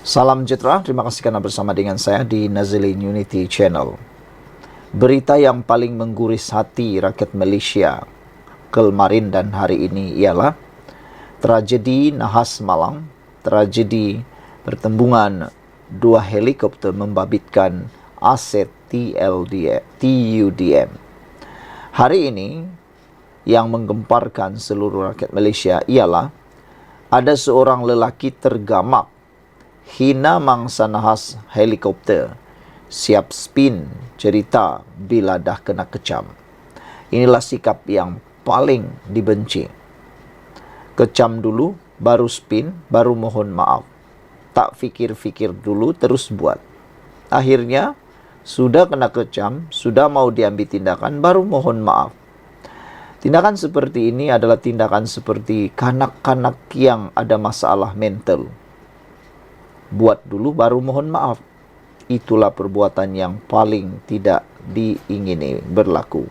Salam sejahtera, terima kasih karena bersama dengan saya di Nazilin Unity Channel. Berita yang paling mengguris hati rakyat Malaysia kemarin dan hari ini ialah tragedi Nahas Malang, tragedi pertembungan dua helikopter membabitkan aset TUDM. Hari ini yang menggemparkan seluruh rakyat Malaysia ialah ada seorang lelaki tergamak hina mangsa nahas helikopter, siap spin cerita bila dah kena kecam. Inilah sikap yang paling dibenci. Kecam dulu, baru spin, baru mohon maaf. Tak fikir-fikir dulu, terus buat. Akhirnya, sudah kena kecam, sudah mau diambil tindakan, baru mohon maaf. Tindakan seperti ini adalah tindakan seperti kanak-kanak yang ada masalah mental. Buat dulu baru mohon maaf. Itulah perbuatan yang paling tidak diingini berlaku.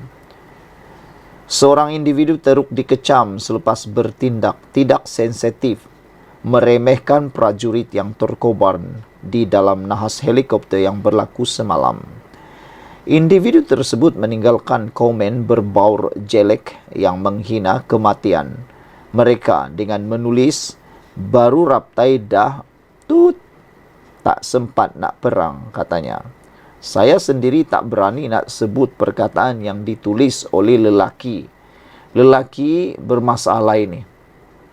Seorang individu teruk dikecam selepas bertindak tidak sensitif, meremehkan prajurit yang terkorban di dalam nahas helikopter yang berlaku semalam. Individu tersebut meninggalkan komen berbaur jelek yang menghina kematian mereka dengan menulis, "Baru raptai dah tut, tak sempat nak perang," katanya. Saya sendiri tak berani nak sebut perkataan yang ditulis oleh lelaki. Lelaki bermasalah ini.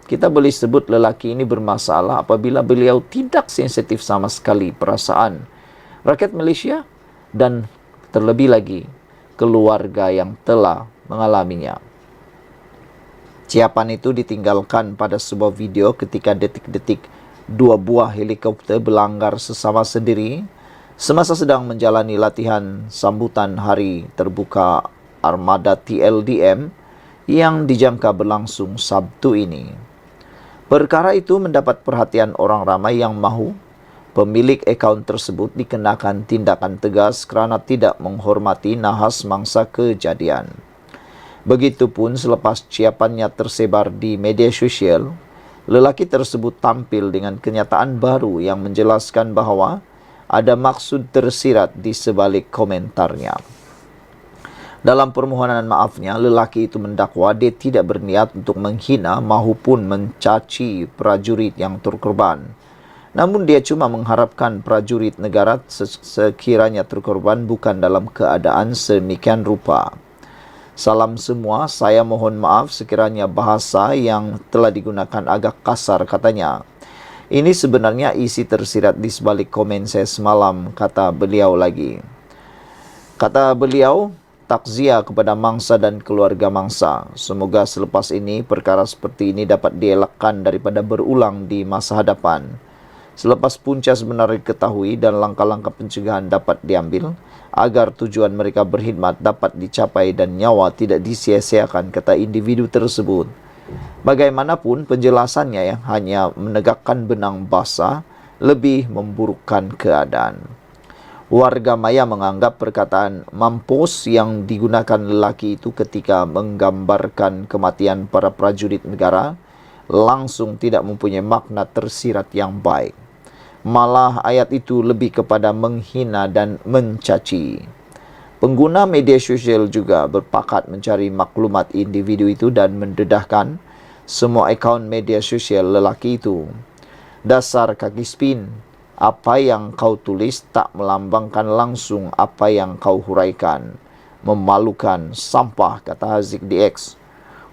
Kita boleh sebut lelaki ini bermasalah apabila beliau tidak sensitif sama sekali perasaan rakyat Malaysia dan terlebih lagi keluarga yang telah mengalaminya. Ciapan itu ditinggalkan pada sebuah video ketika detik-detik dua buah helikopter berlanggar sesama sendiri semasa sedang menjalani latihan sambutan hari terbuka armada TLDM yang dijangka berlangsung Sabtu ini. Perkara itu mendapat perhatian orang ramai yang mahu pemilik akaun tersebut dikenakan tindakan tegas kerana tidak menghormati nahas mangsa kejadian. Begitupun selepas ciapannya tersebar di media sosial, lelaki tersebut tampil dengan kenyataan baru yang menjelaskan bahawa ada maksud tersirat di sebalik komentarnya. Dalam permohonan maafnya, lelaki itu mendakwa dia tidak berniat untuk menghina maupun mencaci prajurit yang terkorban. Namun dia cuma mengharapkan prajurit negara sekiranya terkorban bukan dalam keadaan sedemikian rupa. Salam semua, saya mohon maaf sekiranya bahasa yang telah digunakan agak kasar, katanya. Ini sebenarnya isi tersirat di sebalik komen saya semalam, kata beliau lagi. Kata beliau, takziah kepada mangsa dan keluarga mangsa. Semoga selepas ini perkara seperti ini dapat dielakkan daripada berulang di masa hadapan. Selepas punca sebenar diketahui dan langkah-langkah pencegahan dapat diambil agar tujuan mereka berkhidmat dapat dicapai dan nyawa tidak disia-siakan, kata individu tersebut. Bagaimanapun penjelasannya yang hanya menegakkan benang basah lebih memburukkan keadaan. Warga maya menganggap perkataan mampus yang digunakan lelaki itu ketika menggambarkan kematian para prajurit negara langsung tidak mempunyai makna tersirat yang baik. Malah ayat itu lebih kepada menghina dan mencaci. Pengguna media sosial juga berpakat mencari maklumat individu itu dan mendedahkan semua akaun media sosial lelaki itu. Dasar kaki spin, apa yang kau tulis tak melambangkan langsung apa yang kau huraikan. Memalukan, sampah, kata Haziq DX.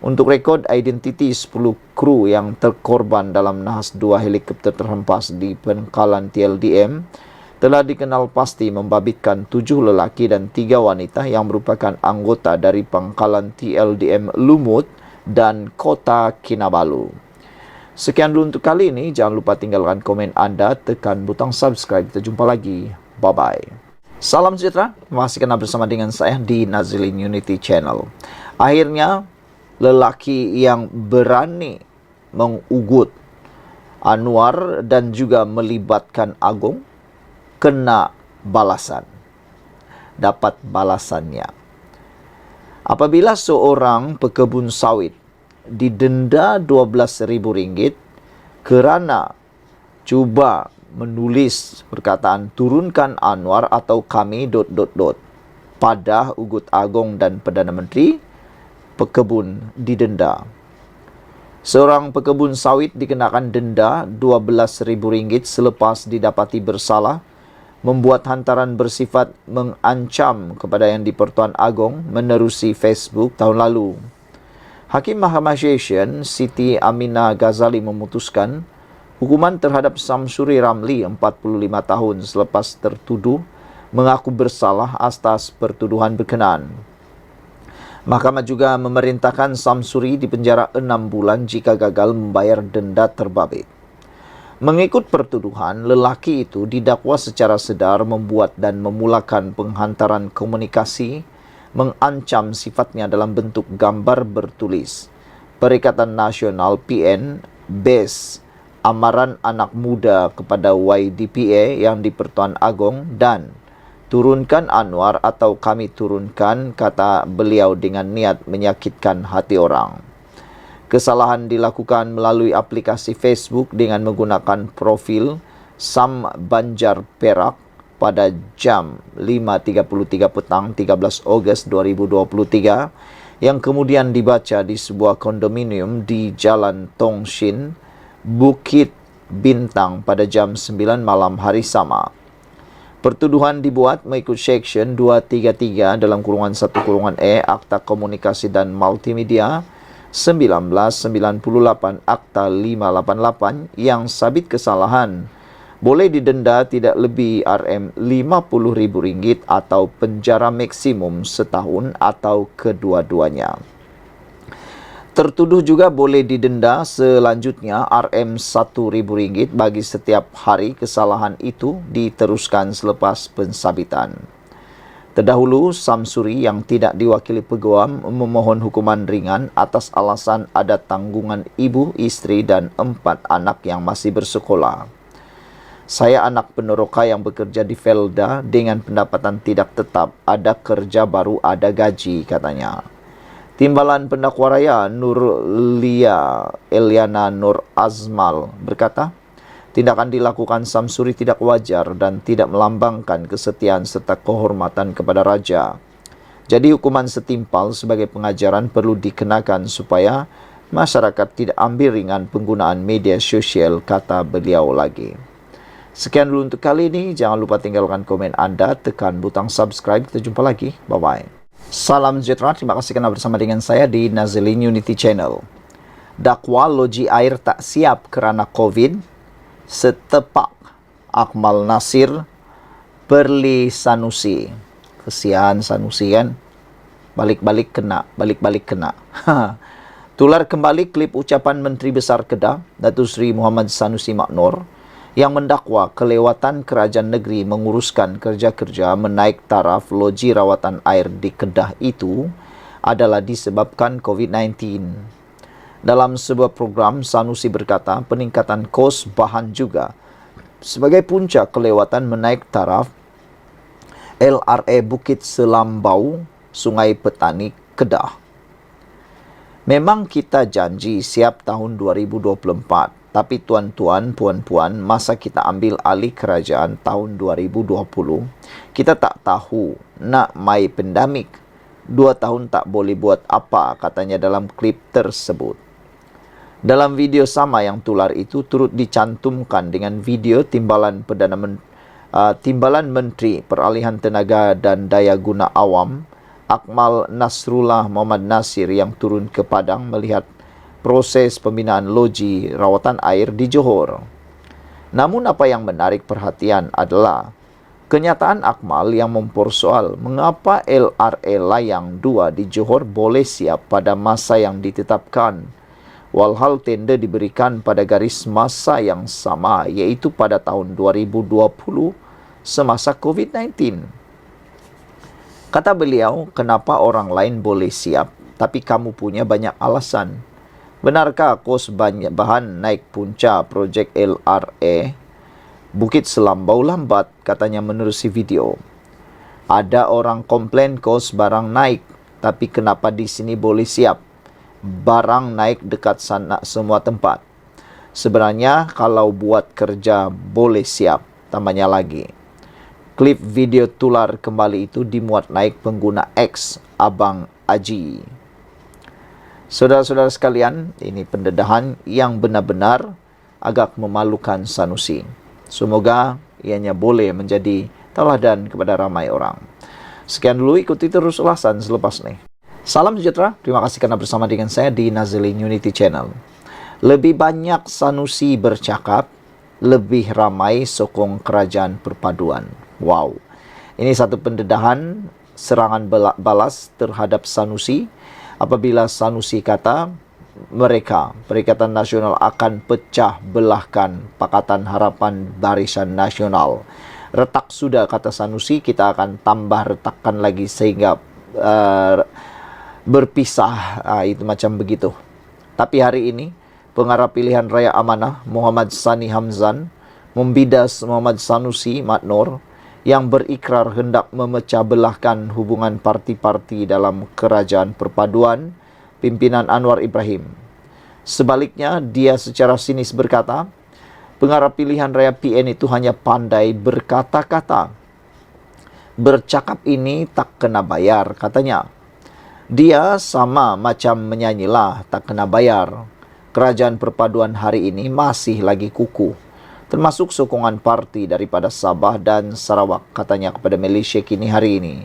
Untuk rekod identiti 10 kru yang terkorban dalam nahas dua helikopter terhempas di pangkalan TLDM telah dikenal pasti membabitkan 7 lelaki dan 3 wanita yang merupakan anggota dari pangkalan TLDM Lumut dan Kota Kinabalu. Sekian dulu untuk kali ini. Jangan lupa tinggalkan komen anda, tekan butang subscribe. Kita jumpa lagi. Bye-bye. Salam sejahtera. Masih kena bersama dengan saya di Nazilin Unity Channel. Akhirnya, lelaki yang berani mengugut Anwar dan juga melibatkan Agong kena balasan. Dapat balasannya. Apabila seorang pekebun sawit didenda RM12,000 kerana cuba menulis perkataan turunkan Anwar atau kami ... pada Ugut Agong dan Perdana Menteri, pekebun didenda. Seorang pekebun sawit dikenakan denda RM12,000 selepas didapati bersalah membuat hantaran bersifat mengancam kepada Yang di-Pertuan Agong menerusi Facebook tahun lalu. Hakim Mahkamah Session Siti Aminah Ghazali memutuskan hukuman terhadap Samsuri Ramli 45 tahun selepas tertuduh mengaku bersalah atas pertuduhan berkenaan. Mahkamah juga memerintahkan Samsuri dipenjara 6 bulan jika gagal membayar denda terbabit. Mengikut pertuduhan, lelaki itu didakwa secara sedar membuat dan memulakan penghantaran komunikasi mengancam sifatnya dalam bentuk gambar bertulis Perikatan Nasional PN BES amaran anak muda kepada YDPA Yang di-Pertuan Agong dan turunkan Anwar atau kami turunkan, kata beliau dengan niat menyakitkan hati orang. Kesalahan dilakukan melalui aplikasi Facebook dengan menggunakan profil Sam Banjar Perak pada jam 5.33 petang 13 Ogos 2023 yang kemudian dibaca di sebuah kondominium di Jalan Tong Shin, Bukit Bintang pada jam 9 malam hari sama. Pertuduhan dibuat mengikut Seksyen 233 dalam kurungan 1 kurungan E Akta Komunikasi dan Multimedia 1998 Akta 588 yang sabit kesalahan boleh didenda tidak lebih Rm50.000 atau penjara maksimum setahun atau kedua-duanya. Tertuduh juga boleh didenda selanjutnya Rm1.000 bagi setiap hari kesalahan itu diteruskan selepas pensabitan. Terdahulu, Samsuri yang tidak diwakili peguam memohon hukuman ringan atas alasan ada tanggungan ibu, isteri dan 4 anak yang masih bersekolah. Saya anak peneroka yang bekerja di Felda dengan pendapatan tidak tetap, ada kerja baru, ada gaji, katanya. Timbalan Pendakwa Raya Nurlia Eliana Nur Azmal berkata, tindakan dilakukan Samsuri tidak wajar dan tidak melambangkan kesetiaan serta kehormatan kepada raja. Jadi hukuman setimpal sebagai pengajaran perlu dikenakan supaya masyarakat tidak ambil ringan penggunaan media sosial, kata beliau lagi. Sekian dulu untuk kali ini. Jangan lupa tinggalkan komen Anda, tekan butang subscribe. Kita jumpa lagi. Bye-bye. Salam sejahtera, terima kasih kerana bersama dengan saya di Nazilin Unity Channel. Dakwa loji air tak siap kerana COVID, setepak Akmal Nasir, Perli Sanusi. Kesian Sanusi kan, balik-balik kena. Tular kembali klip ucapan Menteri Besar Kedah, Datuk Seri Muhammad Sanusi Maknor, yang mendakwa kelewatan kerajaan negeri menguruskan kerja-kerja menaik taraf loji rawatan air di Kedah itu adalah disebabkan COVID-19. Dalam sebuah program, Sanusi berkata peningkatan kos bahan juga sebagai punca kelewatan menaik taraf LRA Bukit Selambau, Sungai Petani, Kedah. Memang kita janji siap tahun 2024. Tapi tuan-tuan, puan-puan, masa kita ambil alih kerajaan tahun 2020, kita tak tahu nak mai pandemik. 2 tahun tak boleh buat apa, katanya dalam klip tersebut. Dalam video sama yang tular itu turut dicantumkan dengan video timbalan Menteri Peralihan Tenaga dan Daya Guna Awam, Akmal Nasrullah Muhammad Nasir yang turun ke Padang melihat proses pembinaan loji rawatan air di Johor. Namun apa yang menarik perhatian adalah kenyataan Akmal yang mempersoal mengapa LRA Layang 2 di Johor boleh siap pada masa yang ditetapkan, walhal tender diberikan pada garis masa yang sama, iaitu pada tahun 2020 semasa COVID-19. Kata beliau, kenapa orang lain boleh siap, tapi kamu punya banyak alasan. Benarkah kos bahan naik punca projek LRA Bukit Selambau lambat, katanya menerusi video. Ada orang komplain kos barang naik, tapi kenapa di sini boleh siap? Barang naik dekat sana semua tempat. Sebenarnya kalau buat kerja boleh siap, tambahnya lagi. Klip video tular kembali itu dimuat naik pengguna X, Abang Aji. Saudara-saudara sekalian, ini pendedahan yang benar-benar agak memalukan Sanusi. Semoga ianya boleh menjadi tauladan kepada ramai orang. Sekian dulu, ikuti terus ulasan selepas ini. Salam sejahtera, terima kasih karena bersama dengan saya di Nazilin Unity Channel. Lebih banyak Sanusi bercakap, lebih ramai sokong kerajaan perpaduan. Wow, ini satu pendedahan serangan balas terhadap Sanusi apabila Sanusi kata mereka, Perikatan Nasional akan pecah belahkan Pakatan Harapan Barisan Nasional. Retak sudah, kata Sanusi, kita akan tambah retakkan lagi sehingga berpisah. Itu macam begitu. Tapi hari ini, pengarah pilihan Raya Amanah Muhammad Sani Hamzan membidas Muhammad Sanusi Matnor yang berikrar hendak memecah belahkan hubungan parti-parti dalam kerajaan perpaduan pimpinan Anwar Ibrahim. Sebaliknya, dia secara sinis berkata, pengarah pilihan Raya PN itu hanya pandai berkata-kata. Bercakap ini tak kena bayar, katanya. Dia sama macam menyanyilah tak kena bayar. Kerajaan perpaduan hari ini masih lagi kukuh, termasuk sokongan parti daripada Sabah dan Sarawak, katanya kepada Malaysia Kini hari ini.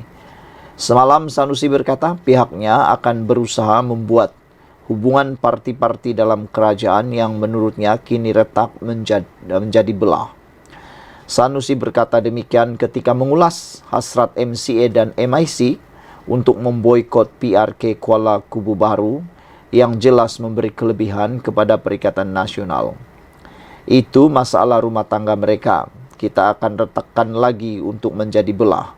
Semalam Sanusi berkata pihaknya akan berusaha membuat hubungan parti-parti dalam kerajaan yang menurutnya kini retak menjadi belah. Sanusi berkata demikian ketika mengulas hasrat MCA dan MIC untuk memboikot PRK Kuala Kubu Baru yang jelas memberi kelebihan kepada Perikatan Nasional. Itu masalah rumah tangga mereka. Kita akan retakkan lagi untuk menjadi belah.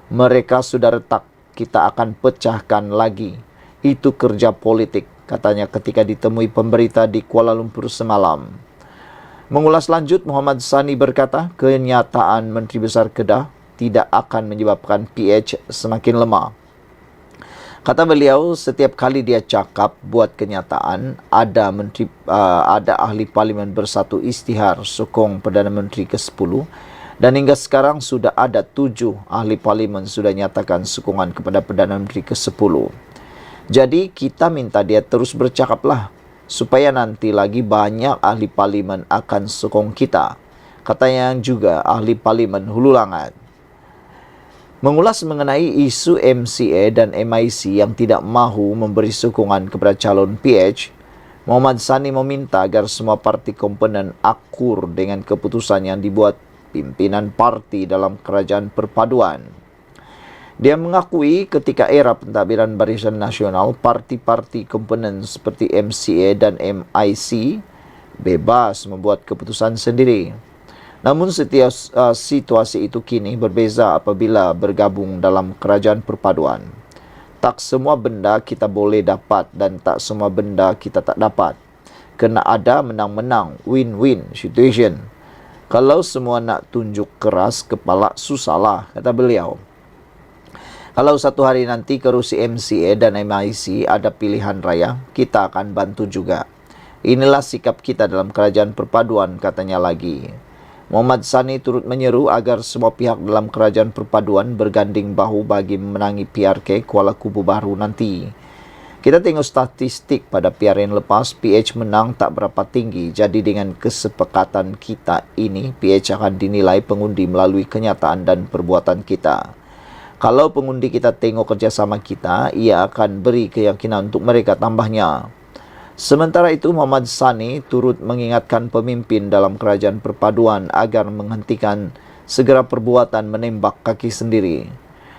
Mereka sudah retak, kita akan pecahkan lagi. Itu kerja politik, katanya ketika ditemui pemberita di Kuala Lumpur semalam. Mengulas lanjut, Muhammad Sani berkata, kenyataan Menteri Besar Kedah tidak akan menyebabkan PH semakin lemah. Kata beliau, setiap kali dia cakap buat kenyataan, ada ahli parlimen bersatu istihar sokong Perdana Menteri ke-10 dan hingga sekarang sudah ada 7 ahli parlimen sudah nyatakan sokongan kepada Perdana Menteri ke-10. Jadi kita minta dia terus bercakaplah supaya nanti lagi banyak ahli parlimen akan sokong kita. Katanya juga ahli parlimen Hulu Langat. Mengulas mengenai isu MCA dan MIC yang tidak mahu memberi sokongan kepada calon PH, Muhammad Sani meminta agar semua parti komponen akur dengan keputusan yang dibuat pimpinan parti dalam kerajaan perpaduan. Dia mengakui ketika era pentadbiran Barisan Nasional, parti-parti komponen seperti MCA dan MIC bebas membuat keputusan sendiri. Namun setiap situasi itu kini berbeza apabila bergabung dalam kerajaan perpaduan. Tak semua benda kita boleh dapat dan tak semua benda kita tak dapat. Kena ada menang-menang, win-win situation. Kalau semua nak tunjuk keras kepala, susahlah, kata beliau. Kalau satu hari nanti kerusi MCA dan MIC ada pilihan raya, kita akan bantu juga. Inilah sikap kita dalam kerajaan perpaduan, katanya lagi. Muhammad Sani turut menyeru agar semua pihak dalam kerajaan perpaduan berganding bahu bagi memenangi PRK Kuala Kubu Baru nanti. Kita tengok statistik pada PRN lepas, PH menang tak berapa tinggi. Jadi dengan kesepakatan kita ini, PH akan dinilai pengundi melalui kenyataan dan perbuatan kita. Kalau pengundi kita tengok kerjasama kita, ia akan beri keyakinan untuk mereka tambahnya. Sementara itu, Muhammad Sani turut mengingatkan pemimpin dalam kerajaan perpaduan agar menghentikan segera perbuatan menembak kaki sendiri.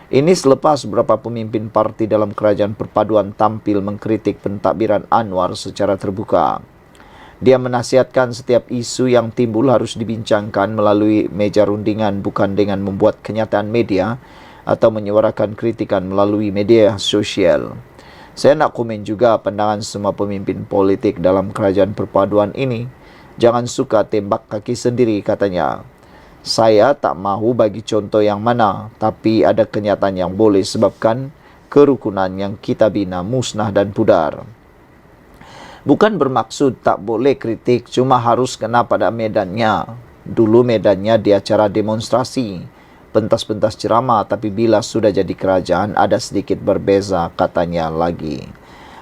Ini selepas beberapa pemimpin parti dalam kerajaan perpaduan tampil mengkritik pentadbiran Anwar secara terbuka. Dia menasihatkan setiap isu yang timbul harus dibincangkan melalui meja rundingan bukan dengan membuat kenyataan media atau menyuarakan kritikan melalui media sosial. Saya nak komen juga pandangan semua pemimpin politik dalam kerajaan perpaduan ini. Jangan suka tembak kaki sendiri, katanya. Saya tak mahu bagi contoh yang mana, tapi ada kenyataan yang boleh sebabkan kerukunan yang kita bina musnah dan pudar. Bukan bermaksud tak boleh kritik, cuma harus kena pada medannya. Dulu medannya di acara demonstrasi, pentas-pentas ceramah, tapi bila sudah jadi kerajaan ada sedikit berbeza, katanya lagi.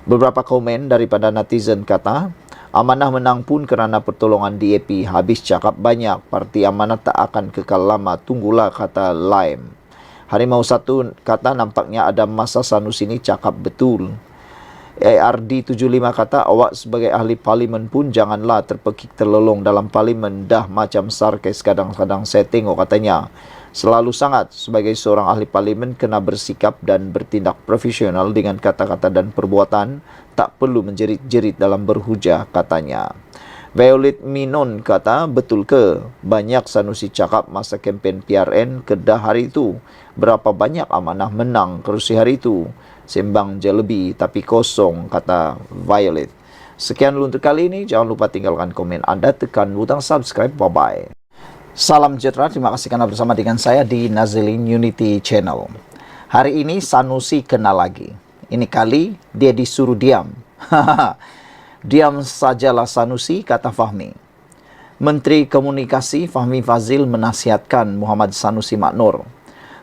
Beberapa komen daripada netizen kata, Amanah menang pun kerana pertolongan DAP, habis cakap banyak, parti Amanah tak akan kekal lama, tunggulah, kata Lime. Harimau Satu kata nampaknya ada masa Sanusi ini cakap betul. ARD 75 kata awak sebagai ahli parlimen pun janganlah terpekik terlolong dalam parlimen, dah macam sarkis kadang-kadang saya tengok, katanya. Selalu sangat sebagai seorang ahli parlimen kena bersikap dan bertindak profesional dengan kata-kata dan perbuatan, tak perlu menjerit-jerit dalam berhujah, katanya. Violet Minon kata, betul ke banyak Sanusi cakap masa kempen PRN Kedah hari itu? Berapa banyak Amanah menang kerusi hari itu? Sembang jelebi tapi kosong, kata Violet. Sekian dulu untuk kali ini. Jangan lupa tinggalkan komen anda, tekan butang subscribe. Bye-bye. Salam sejahtera, terima kasih karena bersama dengan saya di Nazilin Unity Channel. Hari ini Sanusi kena lagi. Ini kali dia disuruh diam. Diam sajalah Sanusi, kata Fahmi. Menteri Komunikasi Fahmi Fazil menasihatkan Muhammad Sanusi Maknur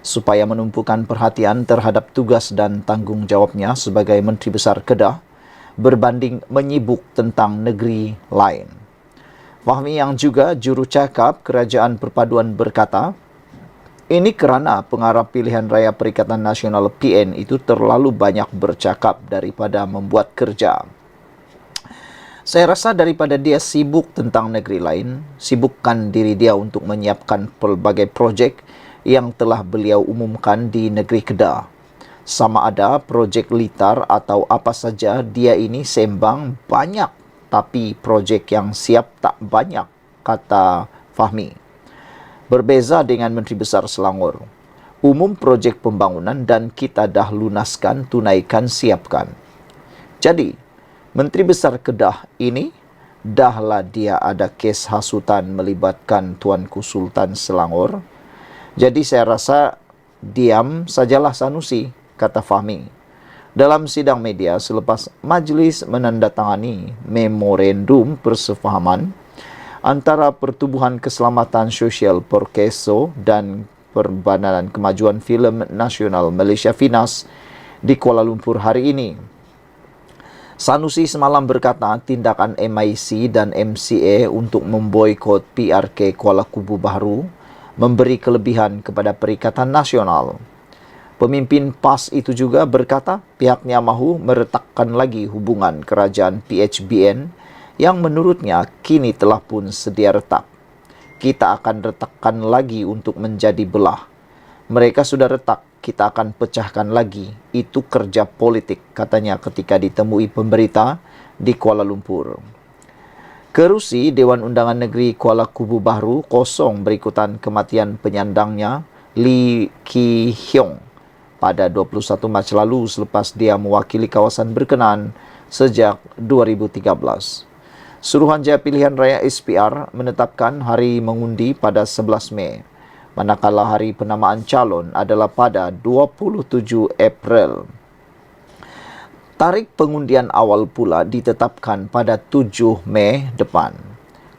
supaya menumpukan perhatian terhadap tugas dan tanggungjawabnya sebagai Menteri Besar Kedah berbanding menyibuk tentang negeri lain. Fahmi yang juga jurucakap Kerajaan Perpaduan berkata, ini kerana pengarah pilihan raya Perikatan Nasional PN itu terlalu banyak bercakap daripada membuat kerja. Saya rasa daripada dia sibuk tentang negeri lain, sibukkan diri dia untuk menyiapkan pelbagai projek yang telah beliau umumkan di negeri Kedah. Sama ada projek litar atau apa saja, dia ini sembang banyak, tapi projek yang siap tak banyak, kata Fahmi. Berbeza dengan Menteri Besar Selangor. Umum projek pembangunan dan kita dah lunaskan, tunaikan, siapkan. Jadi, Menteri Besar Kedah ini, dahlah dia ada kes hasutan melibatkan Tuanku Sultan Selangor. Jadi saya rasa diam sajalah Sanusi, kata Fahmi. Dalam sidang media selepas majlis menandatangani memorandum persefahaman antara Pertubuhan Keselamatan Sosial Porkeso dan Perbadanan Kemajuan Filem Nasional Malaysia FINAS di Kuala Lumpur hari ini. Sanusi semalam berkata tindakan MIC dan MCA untuk memboikot PRK Kuala Kubu Baharu memberi kelebihan kepada Perikatan Nasional. Pemimpin PAS itu juga berkata pihaknya mahu meretakkan lagi hubungan kerajaan PHBN yang menurutnya kini telah pun sedia retak. Kita akan retakkan lagi untuk menjadi belah. Mereka sudah retak, kita akan pecahkan lagi. Itu kerja politik, katanya ketika ditemui pemberita di Kuala Lumpur. Kerusi Dewan Undangan Negeri Kuala Kubu Baharu kosong berikutan kematian penyandangnya Lee Ki Hyong pada 21 Mac lalu selepas dia mewakili kawasan berkenaan sejak 2013. Suruhanjaya Pilihan Raya SPR menetapkan hari mengundi pada 11 Mei, manakala hari penamaan calon adalah pada 27 April. Tarikh pengundian awal pula ditetapkan pada 7 Mei depan.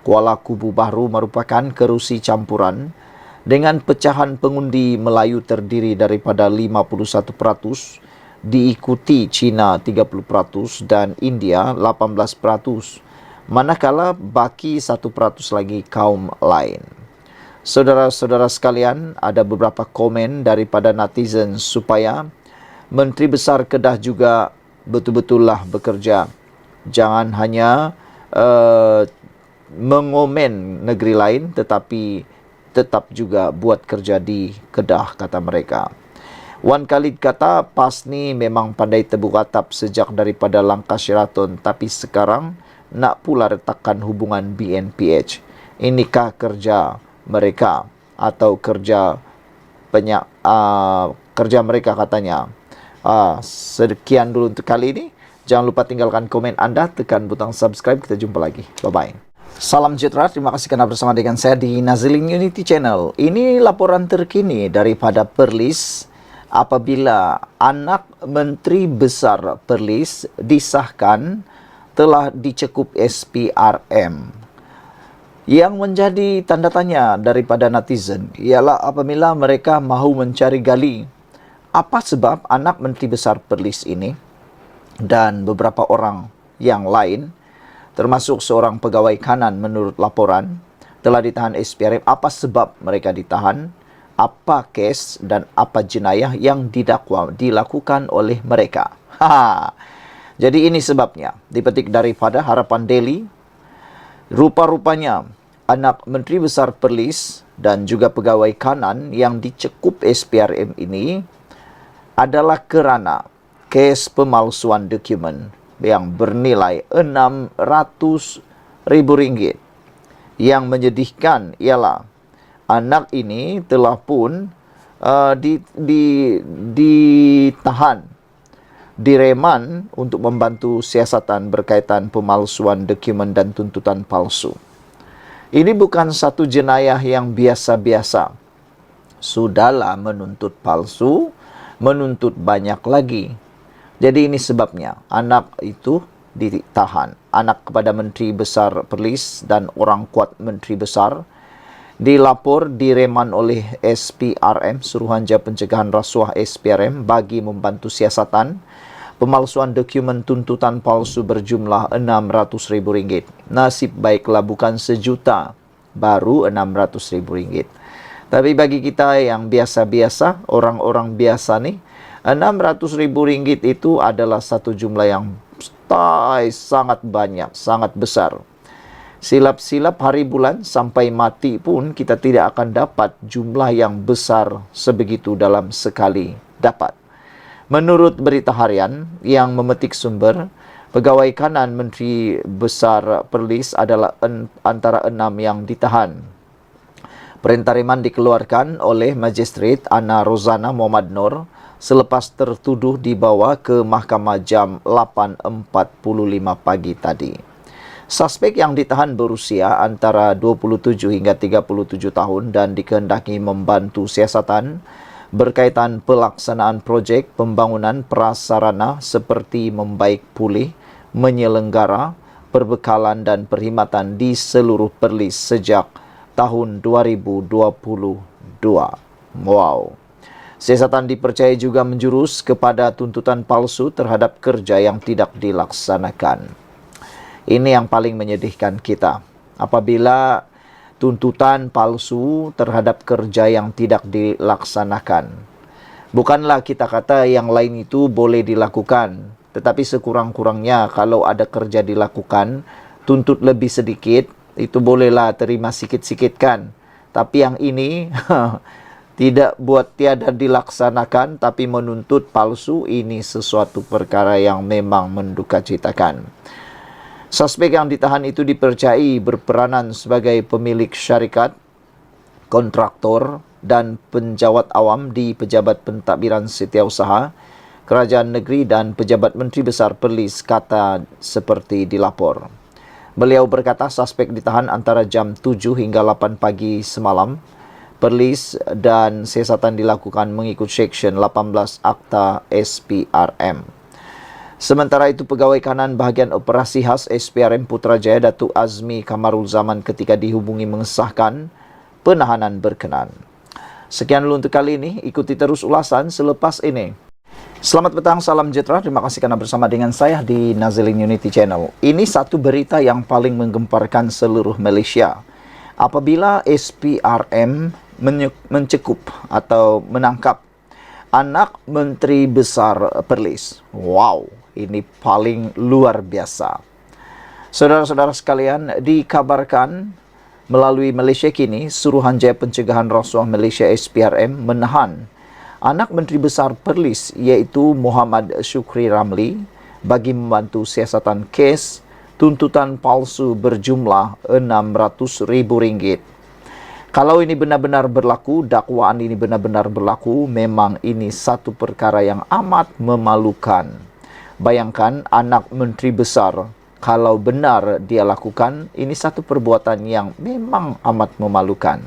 Kuala Kubu Baharu merupakan kerusi campuran dengan pecahan pengundi Melayu terdiri daripada 51%, diikuti Cina 30% dan India 18%, manakala baki 1% lagi kaum lain. Saudara-saudara sekalian, ada beberapa komen daripada netizen supaya Menteri Besar Kedah juga betul-betullah bekerja. Jangan hanya mengomen negeri lain tetapi tetap juga buat kerja di Kedah, kata mereka. Wan Khalid kata PAS ni memang pandai tebuk atap sejak daripada langkah Sheraton, tapi sekarang nak pula retakkan hubungan BNPH. Inikah kerja mereka atau kerja kerja mereka, katanya. Sekian dulu untuk kali ini. Jangan lupa tinggalkan komen anda, tekan butang subscribe. Kita jumpa lagi. Bye-bye. Salam sejahtera, terima kasih karena bersama dengan saya di Nazilin Unity Channel. Ini laporan terkini daripada Perlis apabila anak Menteri Besar Perlis disahkan telah dicekup SPRM. Yang menjadi tanda tanya daripada netizen ialah apabila mereka mahu mencari gali apa sebab anak Menteri Besar Perlis ini dan beberapa orang yang lain, termasuk seorang pegawai kanan menurut laporan, telah ditahan SPRM. Apa sebab mereka ditahan, apa kes dan apa jenayah yang didakwa dilakukan oleh mereka. Jadi ini sebabnya, dipetik daripada Harapan Daily. Rupa-rupanya anak Menteri Besar Perlis dan juga pegawai kanan yang dicekup SPRM ini adalah kerana kes pemalsuan dokumen yang bernilai RM600,000. Yang menyedihkan ialah anak ini telah pun ditahan, direman untuk membantu siasatan berkaitan pemalsuan dokumen dan tuntutan palsu. Ini bukan satu jenayah yang biasa-biasa. Sudahlah menuntut palsu, menuntut banyak lagi. Jadi ini sebabnya anak itu ditahan. Anak kepada Menteri Besar Perlis dan orang kuat Menteri Besar dilapor direman oleh SPRM, Suruhanjaya Pencegahan Rasuah SPRM, bagi membantu siasatan pemalsuan dokumen tuntutan palsu berjumlah RM600,000. Nasib baiklah bukan sejuta, baru RM600,000. Tapi bagi kita yang biasa-biasa, orang-orang biasa nih, RM600,000 itu adalah satu jumlah yang sangat banyak, sangat besar. Silap-silap hari bulan sampai mati pun kita tidak akan dapat jumlah yang besar sebegitu dalam sekali dapat. Menurut berita harian yang memetik sumber, pegawai kanan Menteri Besar Perlis adalah antara 6 yang ditahan. Perintah reman dikeluarkan oleh Magistrate Ana Rozana Muhammad Nur selepas tertuduh dibawa ke mahkamah jam 8.45 pagi tadi. Suspek yang ditahan berusia antara 27 hingga 37 tahun dan dikehendaki membantu siasatan berkaitan pelaksanaan projek pembangunan prasarana seperti membaik pulih, menyelenggara, perbekalan dan perkhidmatan di seluruh Perlis sejak tahun 2022. Wow. Siasatan dipercayai juga menjurus kepada tuntutan palsu terhadap kerja yang tidak dilaksanakan. Ini yang paling menyedihkan kita. Apabila tuntutan palsu terhadap kerja yang tidak dilaksanakan. Bukanlah kita kata yang lain itu boleh dilakukan, tetapi sekurang-kurangnya kalau ada kerja dilakukan, tuntut lebih sedikit, itu bolehlah terima sikit-sikit kan. Tapi yang ini tidak buat tiada dilaksanakan, tapi menuntut palsu, ini sesuatu perkara yang memang mendukacitakan. Suspek yang ditahan itu dipercayai berperanan sebagai pemilik syarikat, kontraktor dan penjawat awam di Pejabat Pentadbiran Setiausaha, Kerajaan Negeri dan Pejabat Menteri Besar Perlis, kata seperti dilapor. Beliau berkata suspek ditahan antara jam 7 hingga 8 pagi semalam. Perlis dan siasatan dilakukan mengikut Seksyen 18 Akta SPRM. Sementara itu, pegawai kanan bahagian operasi khas SPRM Putrajaya Datuk Azmi Kamarul Zaman ketika dihubungi mengesahkan penahanan berkenan. Sekian dulu untuk kali ini, ikuti terus ulasan selepas ini. Selamat petang, salam sejahtera. Terima kasih karena bersama dengan saya di Nazilin Unity Channel. Ini satu berita yang paling menggemparkan seluruh Malaysia. Apabila SPRM mencekup atau menangkap anak Menteri Besar Perlis. Wow, ini paling luar biasa. Saudara-saudara sekalian, dikabarkan melalui Malaysia Kini, Suruhanjaya Pencegahan Rasuah Malaysia SPRM menahan anak Menteri Besar Perlis iaitu Muhammad Shukri Ramli bagi membantu siasatan kes tuntutan palsu berjumlah RM600,000. Kalau ini benar-benar berlaku, dakwaan ini benar-benar berlaku, memang ini satu perkara yang amat memalukan. Bayangkan anak Menteri Besar, kalau benar dia lakukan, ini satu perbuatan yang memang amat memalukan.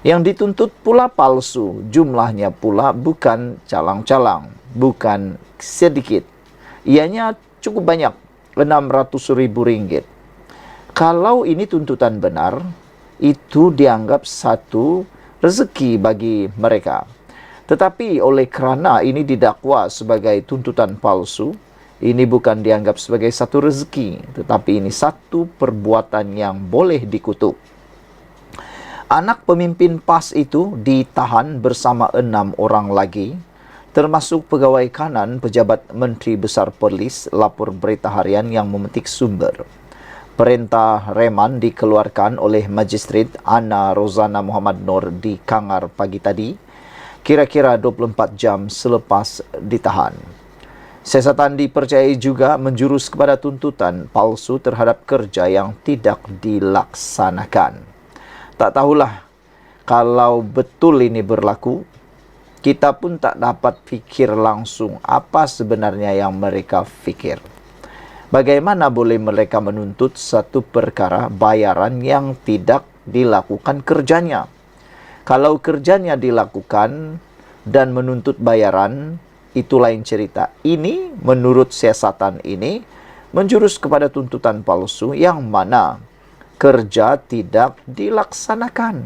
Yang dituntut pula palsu, jumlahnya pula bukan calang-calang, bukan sedikit. Ianya cukup banyak. Rp600.000. Kalau ini tuntutan benar, itu dianggap satu rezeki bagi mereka. Tetapi oleh kerana ini didakwa sebagai tuntutan palsu, ini bukan dianggap sebagai satu rezeki, tetapi ini satu perbuatan yang boleh dikutuk. Anak pemimpin PAS itu ditahan bersama 6 orang lagi, termasuk pegawai kanan pejabat Menteri Besar Perlis, lapor Berita Harian yang memetik sumber. Perintah reman dikeluarkan oleh Magistrat Ana Rozana Muhammad Noor di Kangar pagi tadi, kira-kira 24 jam selepas ditahan. Siasatan dipercayai juga menjurus kepada tuntutan palsu terhadap kerja yang tidak dilaksanakan. Tak tahulah kalau betul ini berlaku, kita pun tak dapat fikir langsung apa sebenarnya yang mereka fikir. Bagaimana boleh mereka menuntut satu perkara bayaran yang tidak dilakukan kerjanya? Kalau kerjanya dilakukan dan menuntut bayaran, itu lain cerita. Ini menurut siasatan ini menjurus kepada tuntutan palsu yang mana kerja tidak dilaksanakan.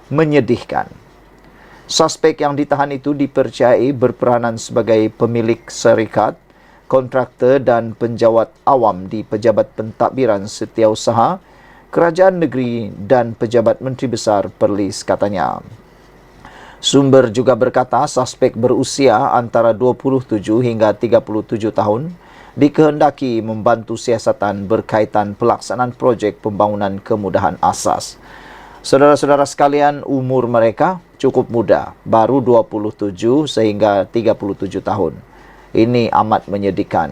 Menyedihkan. Suspek yang ditahan itu dipercayai berperanan sebagai pemilik syarikat, kontraktor dan penjawat awam di Pejabat Pentadbiran Setiausaha, Kerajaan Negeri dan Pejabat Menteri Besar Perlis, katanya. Sumber juga berkata suspek berusia antara 27 hingga 37 tahun dikehendaki membantu siasatan berkaitan pelaksanaan projek pembangunan kemudahan asas. Saudara-saudara sekalian, umur mereka cukup muda, baru 27 sehingga 37 tahun. Ini amat menyedihkan.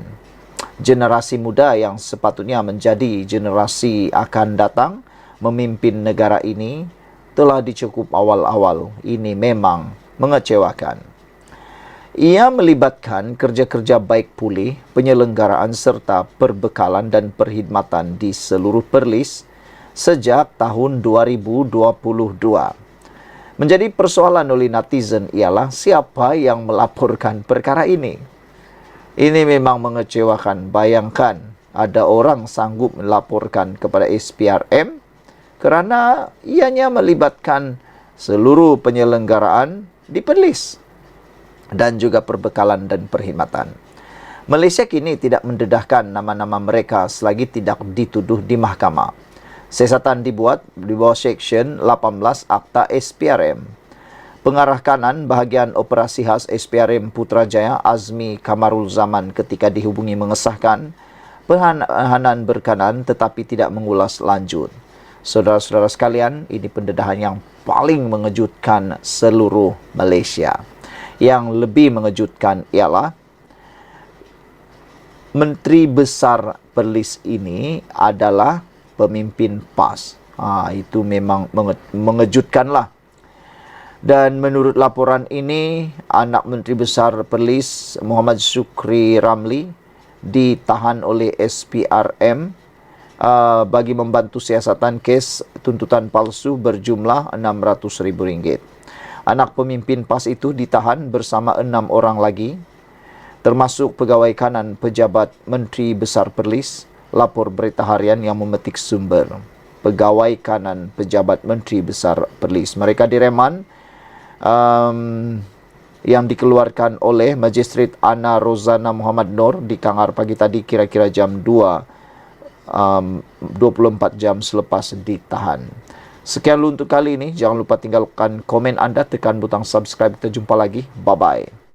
Generasi muda yang sepatutnya menjadi generasi akan datang memimpin negara ini telah dicukup awal-awal. Ini memang mengecewakan. Ia melibatkan kerja-kerja baik pulih, penyelenggaraan serta perbekalan dan perkhidmatan di seluruh Perlis sejak tahun 2022. Menjadi persoalan oleh netizen ialah siapa yang melaporkan perkara ini. Ini memang mengecewakan. Bayangkan ada orang sanggup melaporkan kepada SPRM kerana ianya melibatkan seluruh penyelenggaraan di Perlis dan juga perbekalan dan perkhidmatan. Malaysia kini tidak mendedahkan nama-nama mereka selagi tidak dituduh di mahkamah. Siasatan dibuat di bawah Seksyen 18 Akta SPRM. Pengarah kanan bahagian operasi khas SPRM Putrajaya Azmi Kamarul Zaman ketika dihubungi mengesahkan penahanan berkanan tetapi tidak mengulas lanjut. Saudara-saudara sekalian, ini pendedahan yang paling mengejutkan seluruh Malaysia. Yang lebih mengejutkan ialah Menteri Besar Perlis ini adalah pemimpin PAS. Itu memang mengejutkanlah. Dan menurut laporan ini, anak Menteri Besar Perlis Muhammad Shukri Ramli ditahan oleh SPRM bagi membantu siasatan kes tuntutan palsu berjumlah RM600.000. Anak pemimpin PAS itu ditahan bersama 6 orang lagi, termasuk pegawai kanan pejabat Menteri Besar Perlis, lapor Berita Harian yang memetik sumber. Pegawai kanan pejabat Menteri Besar Perlis. Mereka direman yang dikeluarkan oleh Magistrat Ana Rozana Muhammad Noor di Kangar pagi tadi kira-kira jam 24 jam selepas ditahan. Sekian untuk kali ini. Jangan lupa tinggalkan komen anda, tekan butang subscribe. Kita jumpa lagi. Bye-bye.